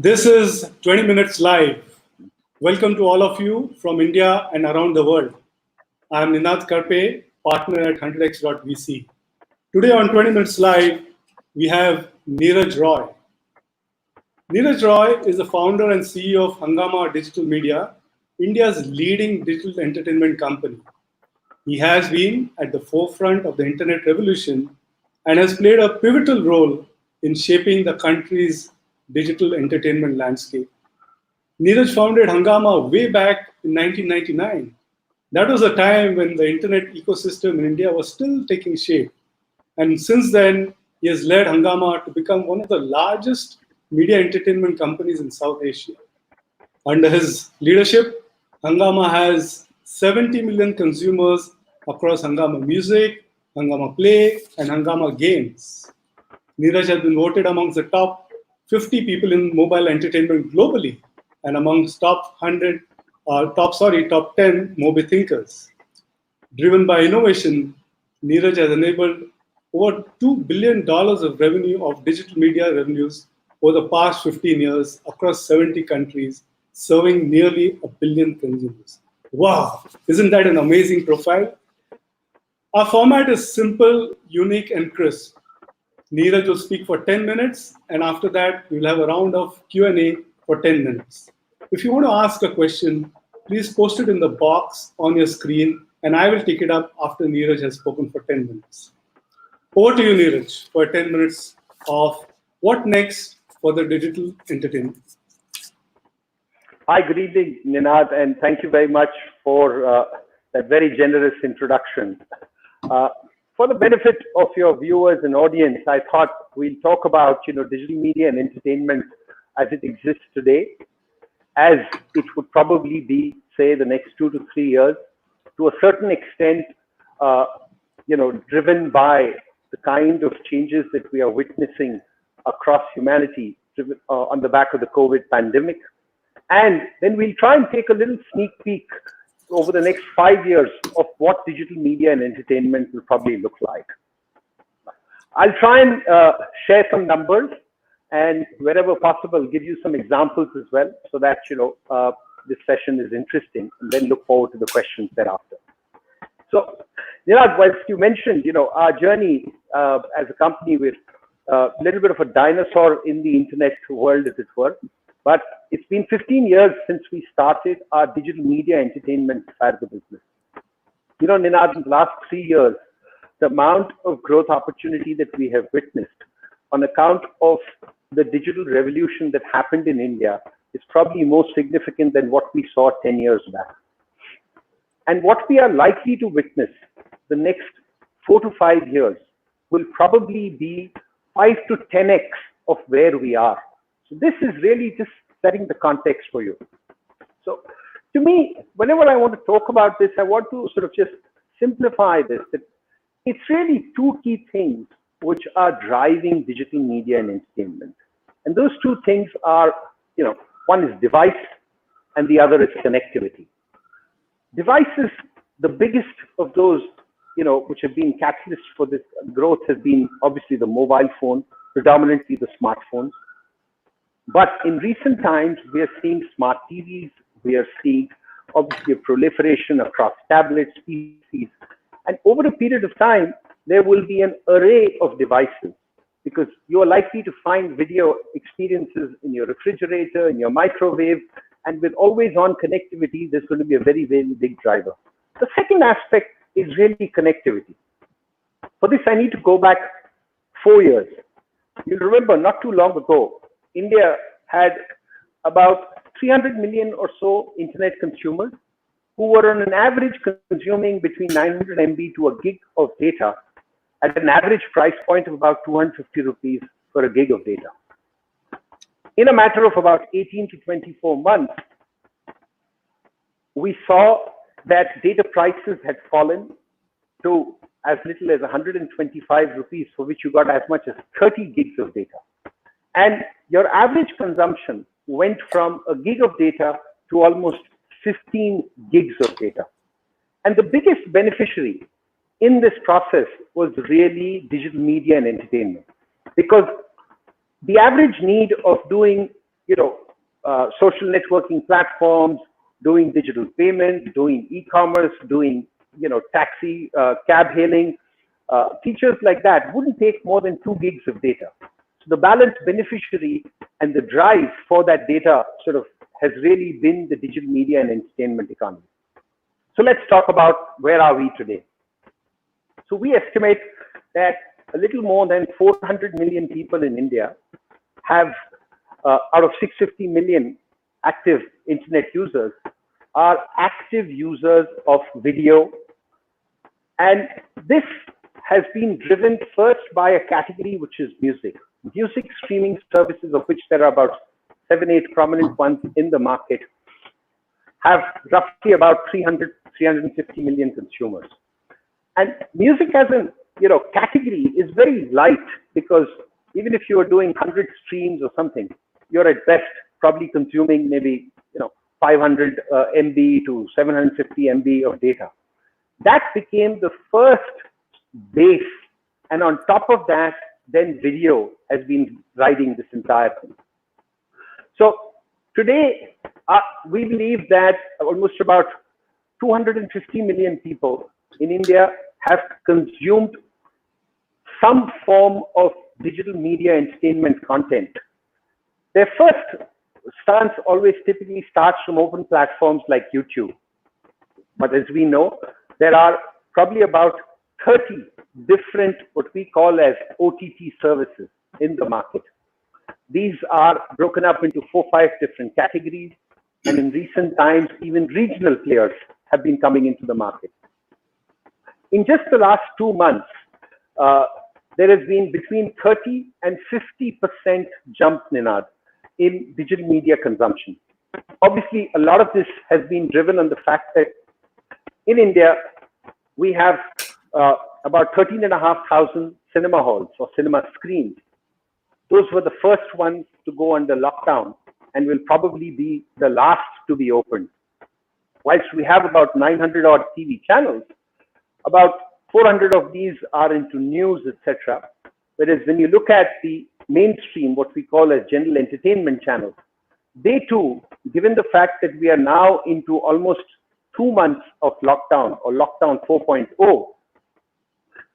This is 20 Minutes Live. Welcome to all of you from India and around the world. I am Ninad Karpe, partner at 100x.vc. Today on 20 Minutes Live, we have Neeraj Roy. Neeraj Roy is the founder and CEO of Hungama Digital Media, India's leading digital entertainment company. He has been at the forefront of the internet revolution and has played a pivotal role in shaping the country's digital entertainment landscape. Neeraj founded Hungama way back in 1999. That was a time when the internet ecosystem in India was still taking shape. And since then, he has led Hungama to become one of the largest media entertainment companies in South Asia. Under his leadership, Hungama has 70 million consumers across Hungama Music, Hungama Play, and Hungama Games. Neeraj has been voted amongst the top 50 people in mobile entertainment globally and amongst top 10 mobile thinkers. Driven by innovation, Neeraj has enabled over $2 billion of revenue of digital media revenues over the past 15 years across 70 countries, serving nearly a billion consumers. Wow, isn't that an amazing profile? Our format is simple, unique, and crisp. Neeraj will speak for 10 minutes, and after that, we'll have a round of Q&A for 10 minutes. If you want to ask a question, please post it in the box on your screen, and I will take it up after Neeraj has spoken for 10 minutes. Over to you, Neeraj, for 10 minutes of what next for the digital entertainment. Hi, good evening, Ninad, and thank you very much for that very generous introduction. For the benefit of your viewers and audience, I thought we'll talk about digital media and entertainment as it exists today, as it would probably be, say, the next 2 to 3 years, to a certain extent, driven by the kind of changes that we are witnessing across humanity on the back of the COVID pandemic. And then we'll try and take a little sneak peek over the next 5 years of what digital media and entertainment will probably look like. I'll try and share some numbers and wherever possible, give you some examples as well so that, this session is interesting, and then look forward to the questions thereafter. So, whilst you mentioned, our journey as a company with a little bit of a dinosaur in the internet world, as it were, but it's been 15 years since we started our digital media entertainment side of the business. Ninad, in the last 3 years, the amount of growth opportunity that we have witnessed on account of the digital revolution that happened in India is probably more significant than what we saw 10 years back. And what we are likely to witness the next 4 to 5 years will probably be 5 to 10x of where we are. So this is really just setting the context for you. So to me, whenever I want to talk about this, I want to sort of just simplify this, that it's really two key things which are driving digital media and entertainment. And those two things are, one is device and the other is connectivity. Devices, the biggest of those, which have been catalysts for this growth has been obviously the mobile phone, predominantly the smartphones. But in recent times, we are seeing smart TVs, we are seeing obviously a proliferation across tablets, PCs, and over a period of time, there will be an array of devices because you are likely to find video experiences in your refrigerator, in your microwave, and with always-on connectivity, there's going to be a very, very big driver. The second aspect is really connectivity. For this, I need to go back 4 years. You'll remember not too long ago, India had about 300 million or so internet consumers who were on an average consuming between 900 MB to a gig of data at an average price point of about 250 rupees for a gig of data. In a matter of about 18 to 24 months, we saw that data prices had fallen to as little as 125 rupees, for which you got as much as 30 gigs of data. And your average consumption went from a gig of data to almost 15 gigs of data. And the biggest beneficiary in this process was really digital media and entertainment, because the average need of doing social networking platforms, doing digital payments, doing e-commerce, doing, taxi, cab hailing, features like that wouldn't take more than 2 gigs of data. So the balanced beneficiary and the drive for that data sort of has really been the digital media and entertainment economy. So let's talk about where are we today. So we estimate that a little more than 400 million people in India have, out of 650 million active internet users, are active users of video. And this has been driven first by a category which is music. Music streaming services, of which there are about 7-8 prominent ones in the market, have roughly about 350 million consumers. And music as a category is very light, because even if you are doing 100 streams or something, you're at best probably consuming maybe 500 MB to 750 MB of data. That became the first base, and on top of that, then video has been riding this entire thing. So today, we believe that almost about 250 million people in India have consumed some form of digital media entertainment content. Their first stance always typically starts from open platforms like YouTube. But as we know, there are probably about 30 different, what we call as OTT services in the market. These are broken up into 4-5 different categories. And in recent times, even regional players have been coming into the market. In just the last 2 months, there has been between 30 and 50% jump, Neeraj, in digital media consumption. Obviously, a lot of this has been driven on the fact that in India, we have about 13,500 cinema halls or cinema screens. Those were the first ones to go under lockdown and will probably be the last to be opened. Whilst we have about 900 odd TV channels, about 400 of these are into news, etc. Whereas when you look at the mainstream, what we call as general entertainment channels, they too, given the fact that we are now into almost 2 months of lockdown or lockdown 4.0,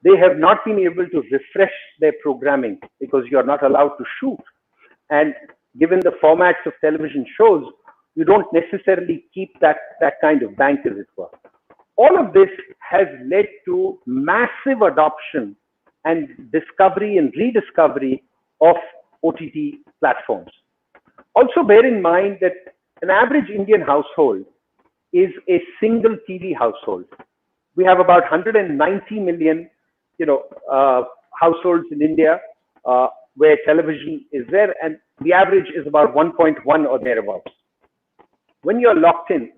they have not been able to refresh their programming because you are not allowed to shoot. And given the formats of television shows, you don't necessarily keep that kind of bank, as it were. All of this has led to massive adoption and discovery and rediscovery of OTT platforms. Also bear in mind that an average Indian household is a single TV household. We have about 190 million, households in India where television is there, and the average is about 1.1 or thereabouts. When you're locked in,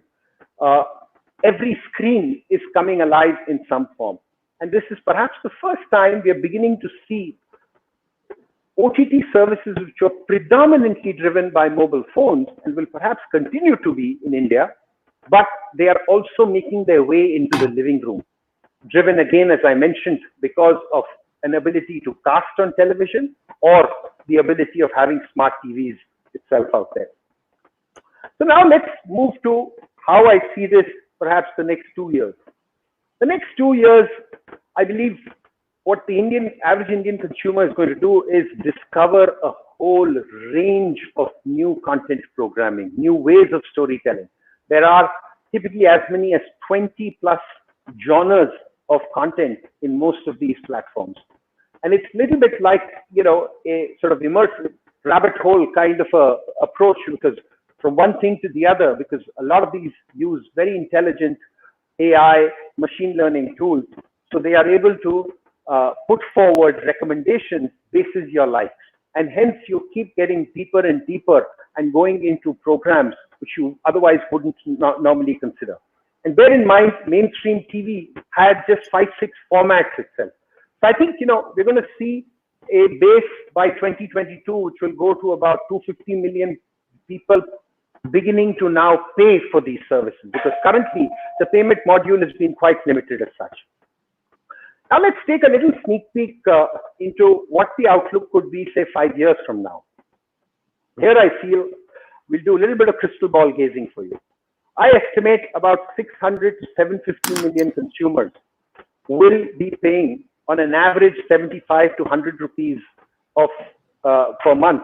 every screen is coming alive in some form. And this is perhaps the first time we are beginning to see OTT services which are predominantly driven by mobile phones and will perhaps continue to be in India, but they are also making their way into the living room. Driven again, as I mentioned, because of an ability to cast on television or the ability of having smart TVs itself out there. So now let's move to how I see this, perhaps the next 2 years. The next 2 years, I believe what the average Indian consumer is going to do is discover a whole range of new content programming, new ways of storytelling. There are typically as many as 20 plus genres of content in most of these platforms. And it's a little bit like, a sort of immersive rabbit hole kind of a approach, because from one thing to the other, because a lot of these use very intelligent AI, machine learning tools. So they are able to put forward recommendations basis your likes. And hence you keep getting deeper and deeper and going into programs which you otherwise wouldn't normally consider. And bear in mind, mainstream TV had just 5-6 formats itself. So I think, we're going to see a base by 2022, which will go to about 250 million people beginning to now pay for these services, because currently the payment module has been quite limited as such. Now let's take a little sneak peek into what the outlook could be, say, 5 years from now. Here I feel we'll do a little bit of crystal ball gazing for you. I estimate about 600 to 750 million consumers will be paying on an average 75 to 100 rupees of per month,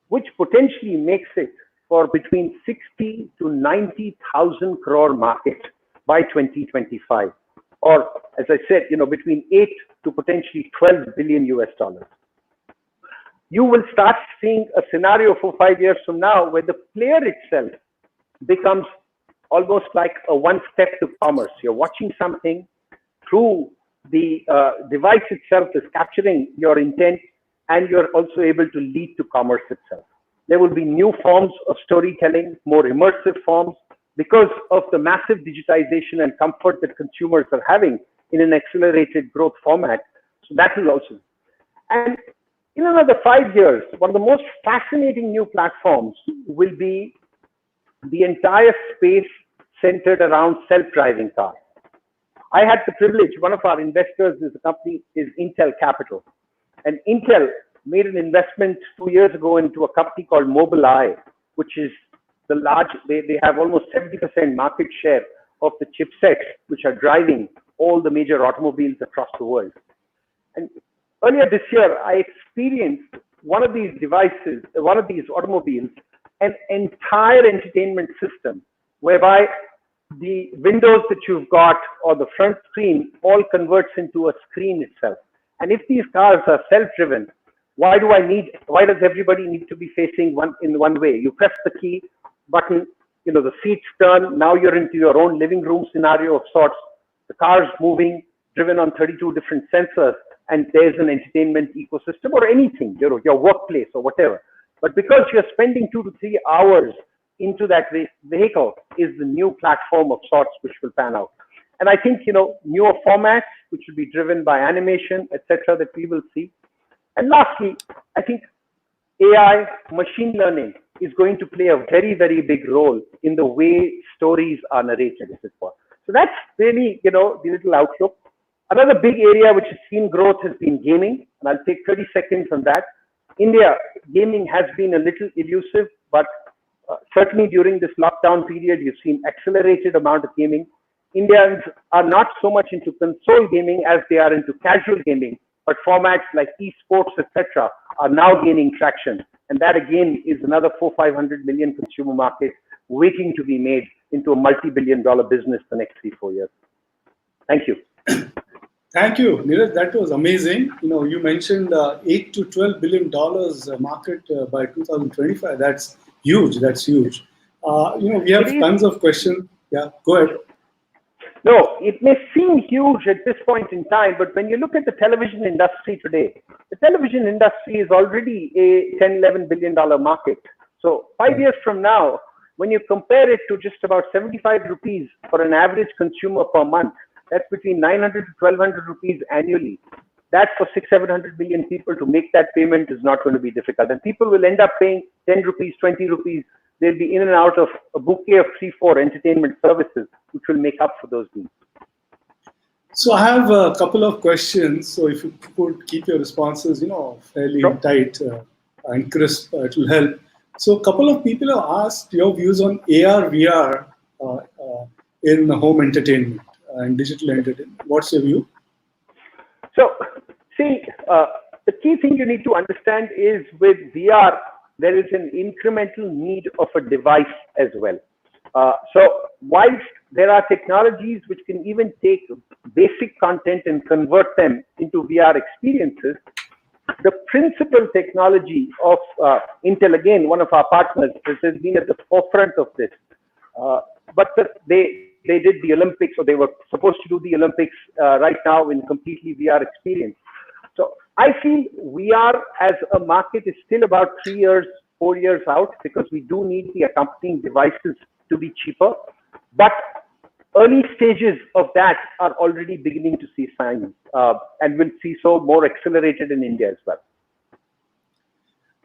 which potentially makes it for between 60 to 90,000 crore market by 2025, or as I said, between 8 to potentially 12 billion US dollars. You will start seeing a scenario 4 or 5 years from now where the player itself becomes almost like a one step to commerce. You're watching something through the device itself is capturing your intent, and you're also able to lead to commerce itself. There will be new forms of storytelling, more immersive forms, because of the massive digitization and comfort that consumers are having in an accelerated growth format. So that will also. And in another 5 years, one of the most fascinating new platforms will be the entire space centered around self-driving cars. I had the privilege, one of our investors is a company, is Intel Capital. And Intel made an investment 2 years ago into a company called Mobileye, which is the large, they have almost 70% market share of the chipsets which are driving all the major automobiles across the world. And earlier this year, I experienced one of these devices, one of these automobiles, an entire entertainment system whereby the windows that you've got or the front screen all converts into a screen itself. And if these cars are self-driven, why does everybody need to be facing in one way? You press the key button, the seats turn, now you're into your own living room scenario of sorts. The car's moving, driven on 32 different sensors, and there's an entertainment ecosystem or anything, your workplace or whatever. But because you're spending 2 to 3 hours into that vehicle is the new platform of sorts which will pan out. And I think, newer formats which will be driven by animation, etc., that we will see. And lastly, I think AI, machine learning is going to play a very, very big role in the way stories are narrated, as it were. So that's really, the little outlook. Another big area which has seen growth has been gaming, and I'll take 30 seconds on that. India, gaming has been a little elusive, but certainly during this lockdown period, you've seen accelerated amount of gaming. Indians are not so much into console gaming as they are into casual gaming, but formats like esports, etc., are now gaining traction. And that again is another 400-500 million consumer market waiting to be made into a multi-billion-dollar business the next 3-4 years. Thank you. Thank you, Neeraj. That was amazing. You mentioned $8 to $12 billion market by 2025. That's huge. That's huge. We have tons of questions. Yeah, go ahead. No, it may seem huge at this point in time, but when you look at the television industry today, the television industry is already a $10-11 billion market. So 5 years from now, when you compare it to just about 75 rupees for an average consumer per month, that's between 900 to 1200 rupees annually. That for 600-700 million people to make that payment is not going to be difficult. And people will end up paying 10 rupees, 20 rupees. They'll be in and out of a bouquet of 3-4 entertainment services, which will make up for those needs. So I have a couple of questions. So if you could keep your responses, fairly tight and crisp, it will help. So a couple of people have asked your views on AR, VR in home entertainment and digital entertainment. What's your view? So, see, the key thing you need to understand is with VR, there is an incremental need of a device as well. So, whilst there are technologies which can even take basic content and convert them into VR experiences, the principal technology of Intel, again, one of our partners, has been at the forefront of this. But they did the Olympics, or they were supposed to do the Olympics right now in completely VR experience. So I feel VR as a market is still about 3 years, 4 years out, because we do need the accompanying devices to be cheaper. But early stages of that are already beginning to see signs, and will see so more accelerated in India as well.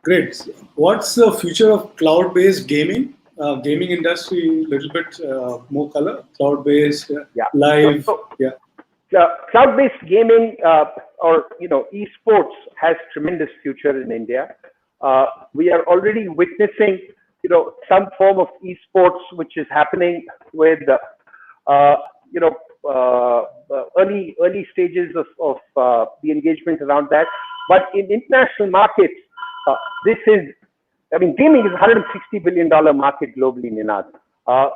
Great. What's the future of cloud-based gaming? Gaming industry, a little bit more color, cloud-based, live. Cloud-based gaming or esports has tremendous future in India. We are already witnessing some form of esports which is happening with uh, you know early stages of the engagement around that. But in international markets, this is, I mean, gaming is a $160 billion market globally, Ninad.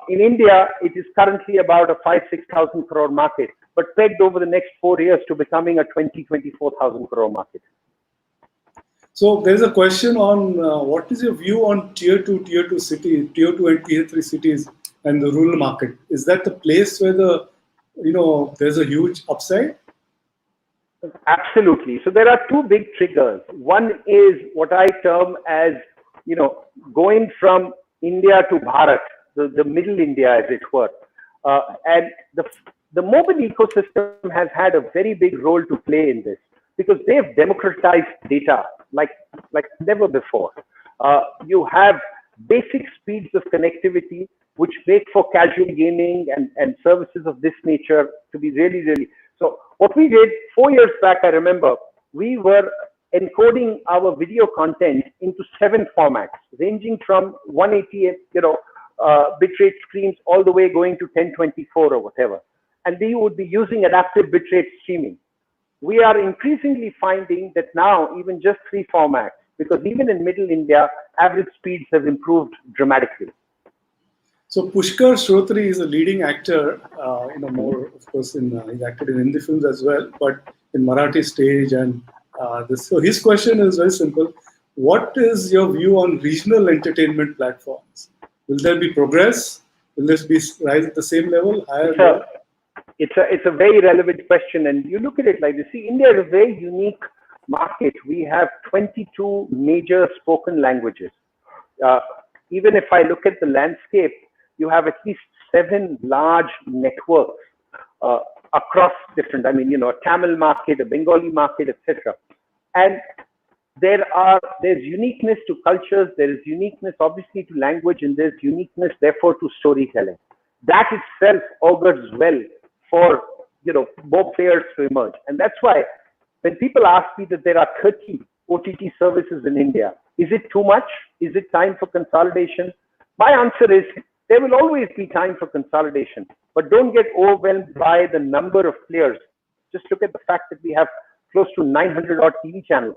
In India, it is currently about a 5,000-6,000 crore market, but pegged over the next 4 years to becoming a 20,000-24,000 crore market. So there's a question on what is your view on tier 2 cities, tier 2 and tier 3 cities and the rural market? Is that the place where there's a huge upside? Absolutely. So there are two big triggers. One is what I term as, going from India to Bharat, the middle India, as it were. And the mobile ecosystem has had a very big role to play in this because they've democratized data like never before. You have basic speeds of connectivity, which make for casual gaming and services of this nature to be really, really. So what we did 4 years back, I remember, we were encoding our video content into 7 formats, ranging from 180, bitrate streams all the way going to 1024 or whatever. And we would be using adaptive bitrate streaming. We are increasingly finding that now even just 3 formats, because even in middle India, average speeds have improved dramatically. So Pushkar Shrotri is a leading actor, more, of course, he's acted in Hindi films as well, but in Marathi stage and this. So his question is very simple. What is your view on regional entertainment platforms? Will there be progress? Will this be rise at the same level, higher? It's a very relevant question, and you look at it like this. See, India is a very unique market. We have 22 major spoken languages. Even if I look at the landscape, you have at least 7 large networks across different, a Tamil market, a Bengali market, etc. And there's uniqueness to cultures, there is uniqueness obviously to language, and there's uniqueness therefore to storytelling. That itself augurs well for more players to emerge. And that's why when people ask me that there are 30 OTT services in India, is it too much? Is it time for consolidation? My answer is there will always be time for consolidation, but don't get overwhelmed by the number of players. Just look at the fact that we have close to 900 odd TV channels.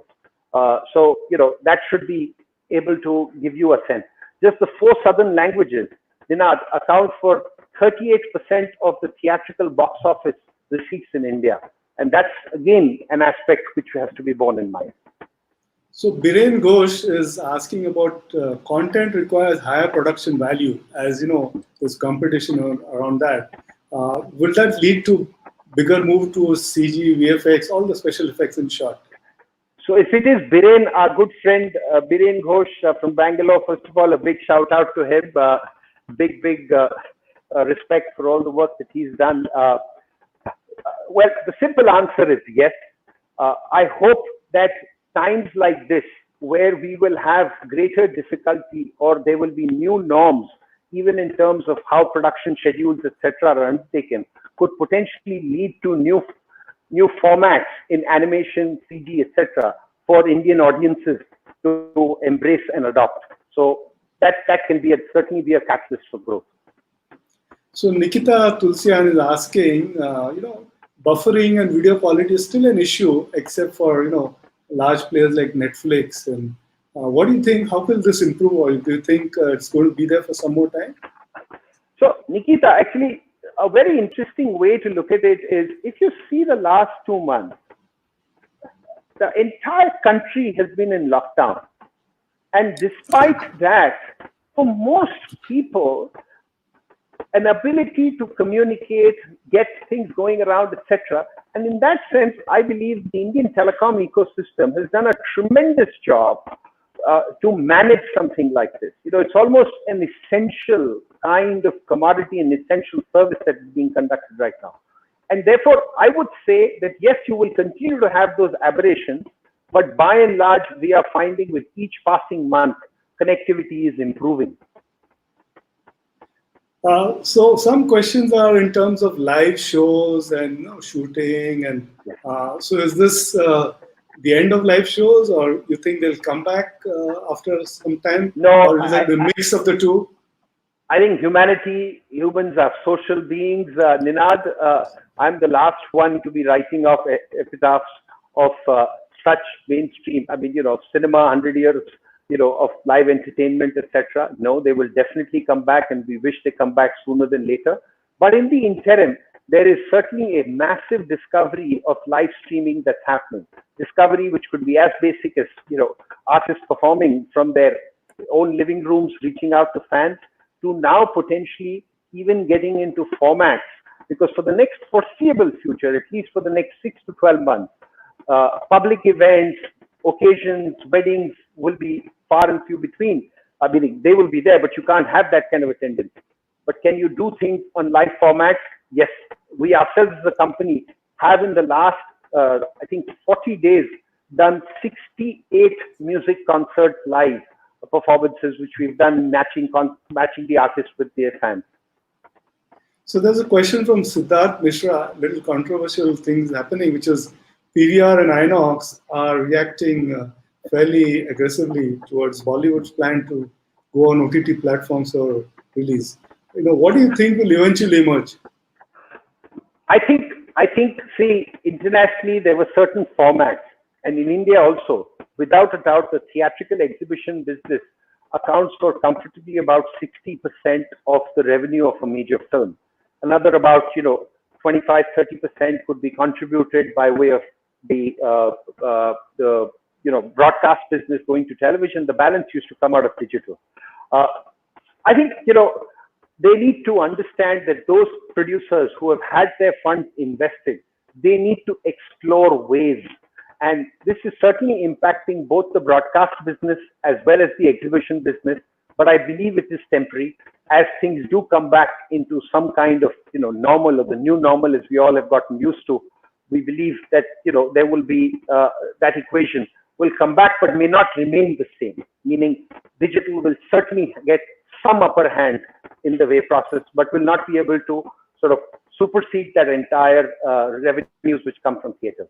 So that should be able to give you a sense. Just the 4 southern languages, Ninad, account for 38% of the theatrical box office receipts in India. And that's, again, an aspect which has to be borne in mind. So Biren Ghosh is asking about content requires higher production value. As you know, there's competition around that. Will that lead to bigger move to CG, VFX, all the special effects in short? So if it is Biren, our good friend Biren Ghosh from Bangalore, first of all, a big shout out to him. Big respect for all the work that he's done. Well, the simple answer is yes. I hope that times like this, where we will have greater difficulty or there will be new norms, even in terms of how production schedules, etc., are undertaken, could potentially lead to new formats in animation, CG, etc., for Indian audiences to embrace and adopt. So that can certainly be a catalyst for growth. So Nikita Tulsian is asking, buffering and video quality is still an issue, except for large players like Netflix. And what do you think? How will this improve? Or do you think it's going to be there for some more time? So Nikita, actually, a very interesting way to look at it is if you see the last 2 months, the entire country has been in lockdown. And despite that, for most people, an ability to communicate, get things going around, etc. And in that sense, I believe the Indian telecom ecosystem has done a tremendous job to manage something like this. It's almost an essential kind of commodity and essential service that is being conducted right now. And therefore, I would say that yes, you will continue to have those aberrations, but by and large, we are finding with each passing month, connectivity is improving. So some questions are in terms of live shows and shooting, and so is this the end of live shows, or you think they'll come back after some time, No, or is it the mix of the two? I think humans are social beings. Ninad, I'm the last one to be writing off epitaphs of such mainstream. I mean, cinema, 100 years, of live entertainment, etc. No, they will definitely come back, and we wish they come back sooner than later. But in the interim, there is certainly a massive discovery of live streaming that's happening. Discovery which could be as basic as, artists performing from their own living rooms, reaching out to fans, to now potentially even getting into formats. Because for the next foreseeable future, at least for the next 6 to 12 months, public events, occasions, weddings will be far and few between. I mean, they will be there, but you can't have that kind of attendance. But can you do things on live formats? Yes. We ourselves as a company have in the last, I think, 40 days done 68 music concerts live performances, which we've done matching the artists with their fans. So there's a question from Siddharth Mishra, little controversial things happening, which is PVR and Inox are reacting fairly aggressively towards Bollywood's plan to go on OTT platforms for release. What do you think will eventually emerge? I think, see, internationally there were certain formats, and in India also, without a doubt, the theatrical exhibition business accounts for comfortably about 60% of the revenue of a major film. Another about 25-30% could be contributed by way of the broadcast business going to television. The balance used to come out of digital. I think they need to understand that those producers who have had their funds invested, they need to explore ways. And this is certainly impacting both the broadcast business as well as the exhibition business. But I believe it is temporary. As things do come back into some kind of normal, or the new normal as we all have gotten used to, we believe that there will be that equation will come back, but may not remain the same. Meaning, digital will certainly get some upper hand in the way process, but will not be able to sort of supersede that entire revenues which come from theatre.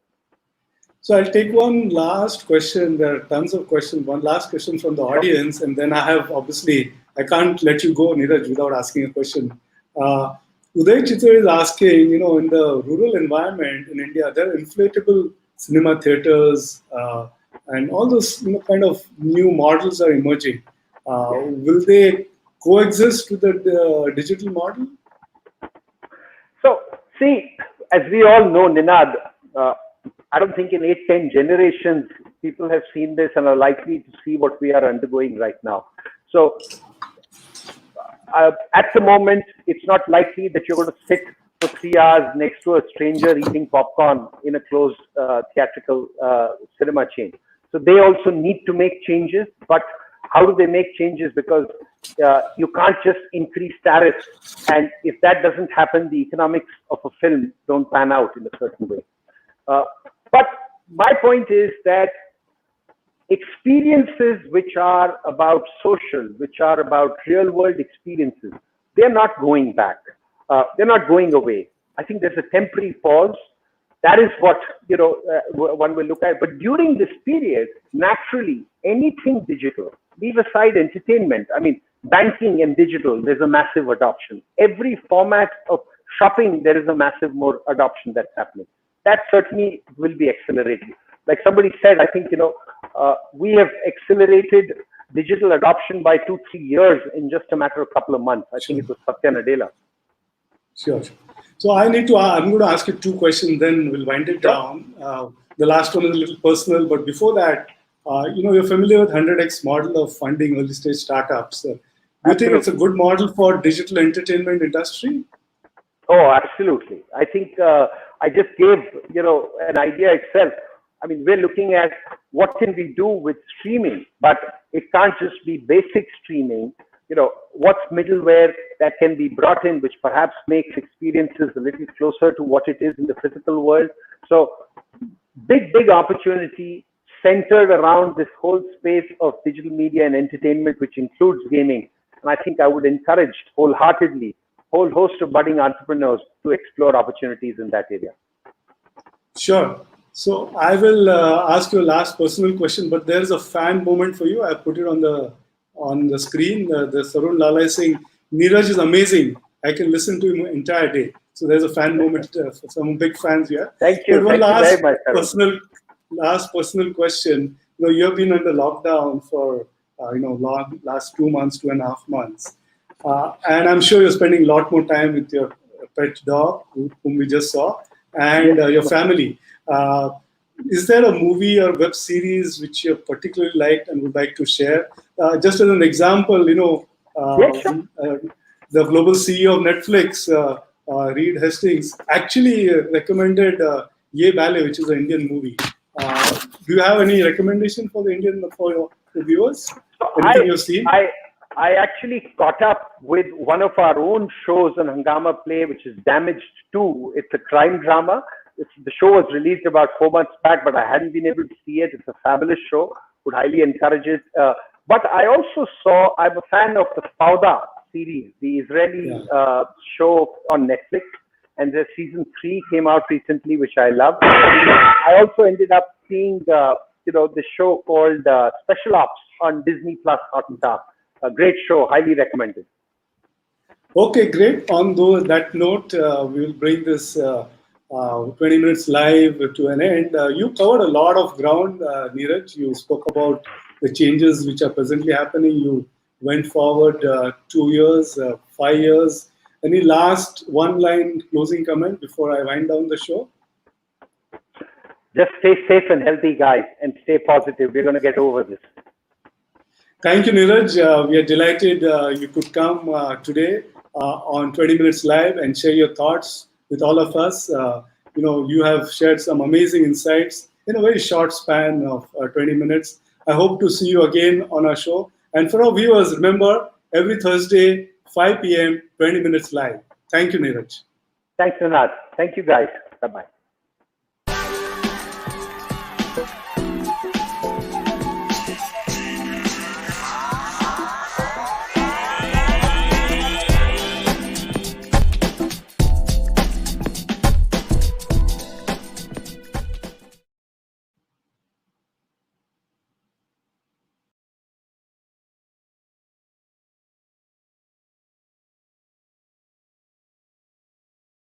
So I'll take one last question. There are tons of questions. One last question from the audience, and then I have, obviously, I can't let you go, Neeraj, without asking a question. Uday Chitra is asking, in the rural environment in India, there are inflatable cinema theaters, and all those kind of new models are emerging. Will they coexist with the digital model? So, see, as we all know, Ninad, I don't think in 8-10 generations, people have seen this and are likely to see what we are undergoing right now. So, at the moment, it's not likely that you're going to sit for 3 hours next to a stranger eating popcorn in a closed theatrical cinema chain. So they also need to make changes, but how do they make changes? Because you can't just increase tariffs, and if that doesn't happen, the economics of a film don't pan out in a certain way. But my point is that experiences which are about social, which are about real world experiences, they're not going back. They're not going away. I think there's a temporary pause. That is what one will look at. But during this period, naturally, anything digital, leave aside entertainment. I mean, banking and digital, there's a massive adoption. Every format of shopping, there is a massive more adoption that's happening. That certainly will be accelerated. Like somebody said, I think, we have accelerated digital adoption by 2-3 years in just a matter of a couple of months. I think it was Satya Nadella. Sure. So I'm going to ask you 2 questions, then we'll wind it down. The last one is a little personal, but before that, you're familiar with 100x model of funding early stage startups. Do you think it's a good model for digital entertainment industry? Oh, absolutely. I think I just gave, an idea itself. I mean, we're looking at what can we do with streaming, but it can't just be basic streaming. What's middleware that can be brought in, which perhaps makes experiences a little closer to what it is in the physical world. So big opportunity centered around this whole space of digital media and entertainment, which includes gaming. And I think I would encourage wholeheartedly whole host of budding entrepreneurs to explore opportunities in that area. Sure. So I will ask you a last personal question, but there is a fan moment for you. I put it on the screen. The Sarun Lala is saying, Neeraj is amazing. I can listen to him entire day. So there's a fan moment for some big fans here. Thank But you. one Thank you very much, Arun. last personal question. You have been under lockdown for last 2 months, 2.5 months, and I'm sure you're spending a lot more time with your pet dog, whom we just saw, and your family. Uh, is there a movie or web series which you particularly liked and would like to share? Just as an example, Yes, sure. the global CEO of Netflix, Reed Hastings, actually recommended Ye Ballet, which is an Indian movie. Do you have any recommendation for your viewers? So Anything you've seen? I actually caught up with one of our own shows on Hungama Play, which is Damaged 2. It's a crime drama. The show was released about 4 months back, but I hadn't been able to see it. It's a fabulous show. Would highly encourage it. But I also saw, I'm a fan of the Fauda series, the Israeli show on Netflix. And the season 3 came out recently, which I love. I also ended up seeing the show called Special Ops on Disney Plus Hotstar. A great show, highly recommended. Okay, great. On that note, we will bring this 20 minutes live to an end. You covered a lot of ground, Neeraj. You spoke about the changes which are presently happening. You went forward 2 years, 5 years. Any last one-line closing comment before I wind down the show? Just stay safe and healthy, guys, and stay positive. We're going to get over this. Thank you, Neeraj. We are delighted you could come today on 20 Minutes Live and share your thoughts with all of us. You have shared some amazing insights in a very short span of 20 minutes. I hope to see you again on our show. And for our viewers, remember, every Thursday, 5 p.m., 20 Minutes Live. Thank you, Neeraj. Thanks, Neeraj. Thank you, guys. Bye-bye.